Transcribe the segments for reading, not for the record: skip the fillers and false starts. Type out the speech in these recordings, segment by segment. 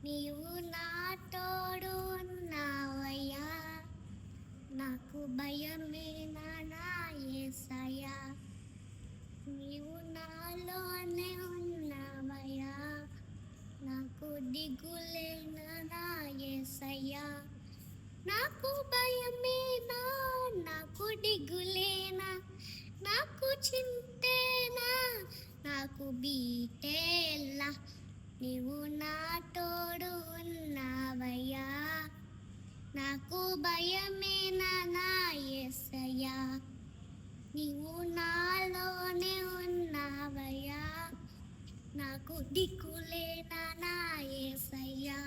నీవు నా తోడు ఉన్నావయ్యా, నాకు భయమేనా నా యేసయ్యా. నీవు నాలోనే ఉన్నావయ్యా, నాకు దిగులేనా నా యేసయ్యా. నాకు భయమేనా, నాకు దిగులేనా, నాకు చింతేనా, నాకు బీటేలా. నీవు నా తోడు ఉన్నావయ్యా, నాకు భయమేనా నా యేసయ్యా. నీవు నాలోనే ఉన్నావయ్యా, నాకు దిక్కులేనా నా యేసయ్యా.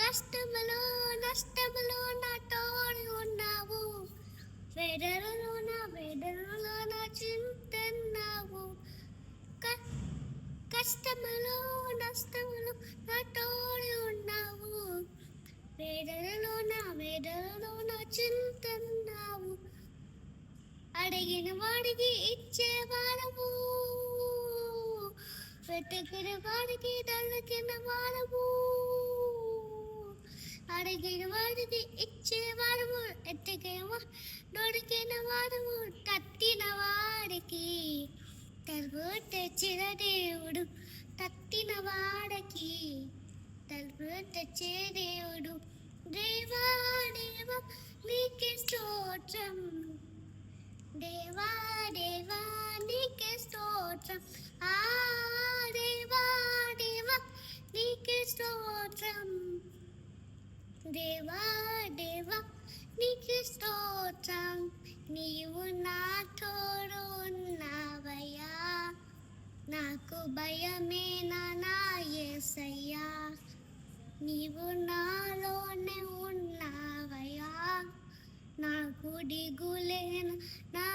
కష్టములో నష్టములో నా తోడు ఉన్నావు, వేదనలో నా చింతన్నావు. కష్టములో నష్టములో నా తోడు ఉన్నావు, వేదనలో నా చింతన్నావు. అడిగిన వాడికి ఇచ్చేవాడవు, వెతికిన వాడికి దొరికిన వాడవు. అడిగిన వాడికి ఇచ్చేవాడము, ఎత్తికేమో దొరికిన వాడము. తట్టిన వాడికి తలుపు తెచ్చిన దేవుడు, తట్టిన వాడికి తలుపు తెచ్చే దేవుడు. దేవా దేవా నీకే స్తోత్రం, దేవా దేవా నీకే స్తోత్రం. ఆ దేవా దేవా నీకే స్తోత్రం, దేవా దేవా నీకే స్తోత్రం. నీవు నా తోడు ఉన్నావయ్యా, నాకు భయమేనా నా యేసయ్యా. నీవు నాలోనే ఉన్నావయ్యా, నాకు దిగులేనా నా